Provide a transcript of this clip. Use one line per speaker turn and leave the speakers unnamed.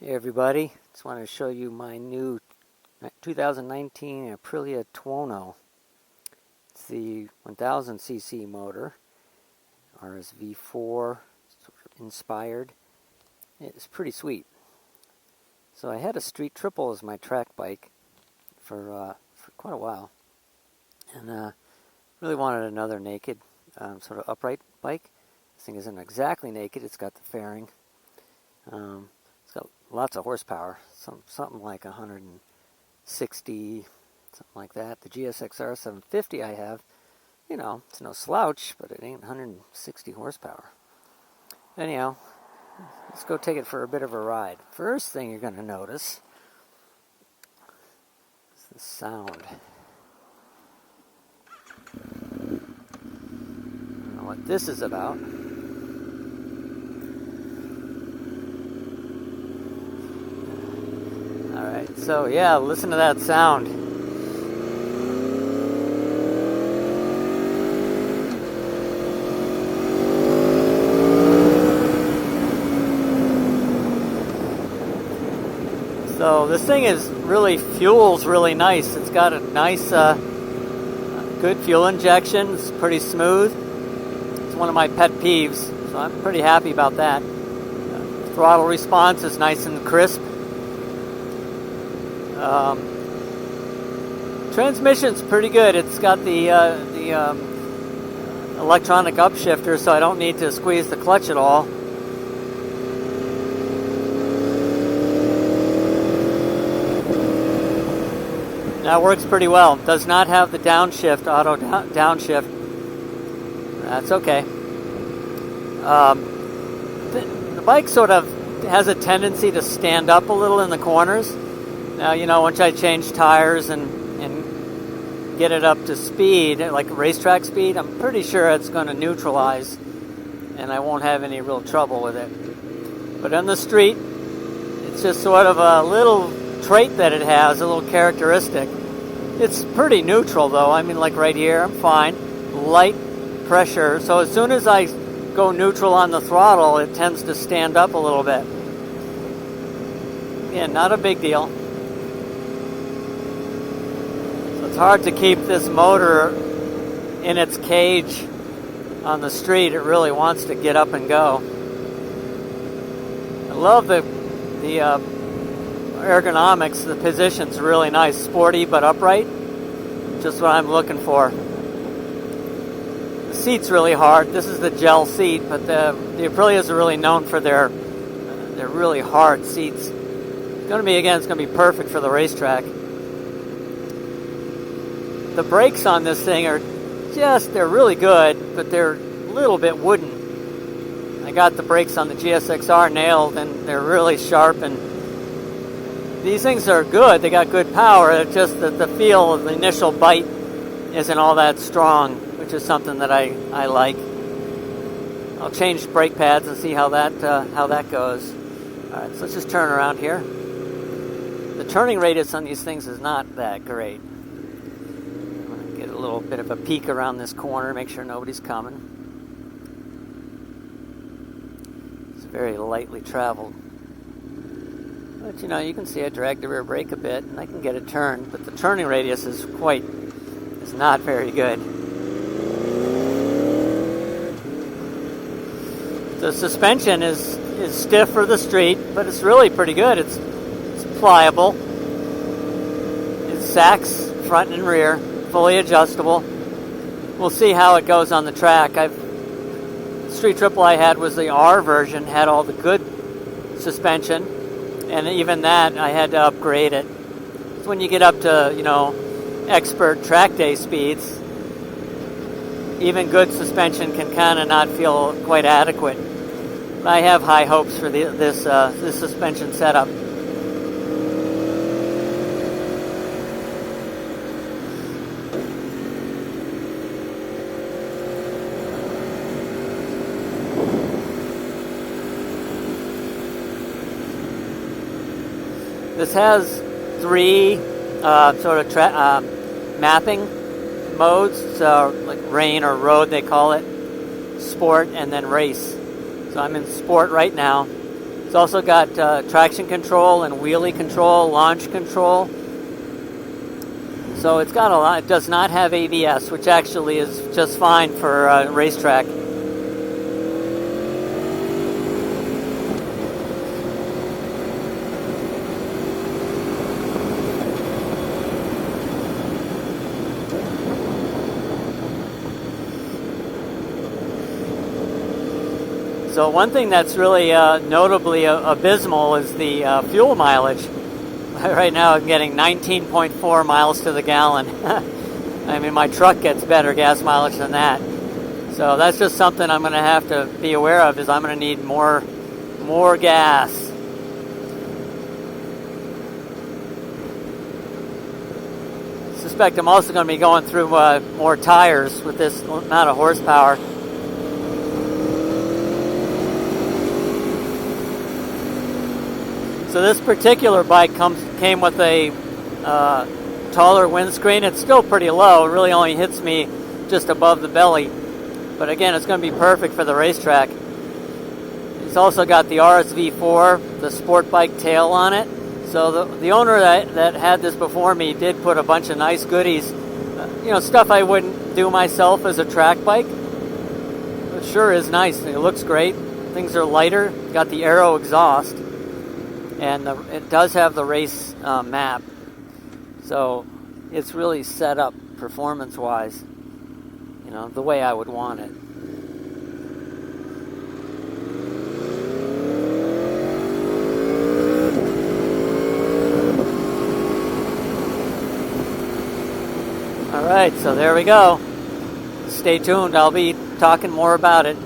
Hey everybody, just wanted to show you my new 2019 Aprilia Tuono. It's the 1000cc motor, RS V4 sort of inspired. It's pretty sweet. So I had a Street Triple as my track bike for quite a while, and really wanted another naked sort of upright bike. This thing isn't exactly naked, it's got the fairing. It's got lots of horsepower, something like 160, something like that. The GSXR 750 I have, you know, it's no slouch, but it ain't 160 horsepower. Anyhow, let's go take it for a bit of a ride. First thing you're going to notice is the sound. I don't know what this is about. Alright, so yeah, listen to that sound. So this thing fuels really nice. It's got a nice, good fuel injection. It's pretty smooth. It's one of my pet peeves, so I'm pretty happy about that. Throttle response is nice and crisp. Transmission's pretty good. It's got the electronic upshifter, so I don't need to squeeze the clutch at all. That works pretty well. Does not have the downshift, auto downshift. That's okay. The bike sort of has a tendency to stand up a little in the corners. Now, you know, once I change tires and get it up to speed, like racetrack speed, I'm pretty sure it's going to neutralize and I won't have any real trouble with it. But on the street, it's just sort of a little trait that it has, a little characteristic. It's pretty neutral though. I mean, like right here, I'm fine. Light pressure. So as soon as I go neutral on the throttle, it tends to stand up a little bit. Yeah, not a big deal. It's hard to keep this motor in its cage on the street. It really wants to get up and go. I love the ergonomics. The position's really nice, sporty but upright. Just what I'm looking for. The seat's really hard. This is the gel seat, but the Aprilias are really known for their really hard seats. It's going to be perfect for the racetrack. The brakes on this thing they're really good, but they're a little bit wooden. I got the brakes on the GSXR nailed, and they're really sharp, and these things are good. They got good power. It's just that the feel of the initial bite isn't all that strong, which is something that I like. I'll change brake pads and see how that goes. All right, so let's just turn around here. The turning radius on these things is not that great. A little bit of a peek around this corner, make sure nobody's coming. It's very lightly traveled. But you know, you can see I dragged the rear brake a bit and I can get it turned, but the turning radius is not very good. The suspension is stiff for the street, but it's really pretty good. It's pliable. It sacks front and rear. Fully adjustable. We'll see how it goes on the track. Street Triple I had was the R version, had all the good suspension, and even that I had to upgrade it. So when you get up to, you know, expert track day speeds, even good suspension can kind of not feel quite adequate. But I have high hopes for this suspension setup. This has three sort of mapping modes, so like rain or road they call it, sport, and then race. So I'm in sport right now. So It's also got traction control and wheelie control, launch control. So it's got a lot. It does not have ABS, which actually is just fine for a racetrack. So one thing that's really notably abysmal is the fuel mileage. Right now I'm getting 19.4 miles to the gallon. I mean, my truck gets better gas mileage than that. So that's just something I'm going to have to be aware of, is I'm going to need more gas. I suspect I'm also going to be going through more tires with this amount of horsepower. So this particular bike came with a taller windscreen. It's still pretty low. It really only hits me just above the belly. But again, it's going to be perfect for the racetrack. It's also got the RSV4, the sport bike tail on it. So the owner that had this before me did put a bunch of nice goodies. Stuff I wouldn't do myself as a track bike. It sure is nice. It looks great. Things are lighter. Got the aero exhaust. And it does have the race map, so it's really set up performance-wise, the way I would want it. All right, so there we go. Stay tuned. I'll be talking more about it.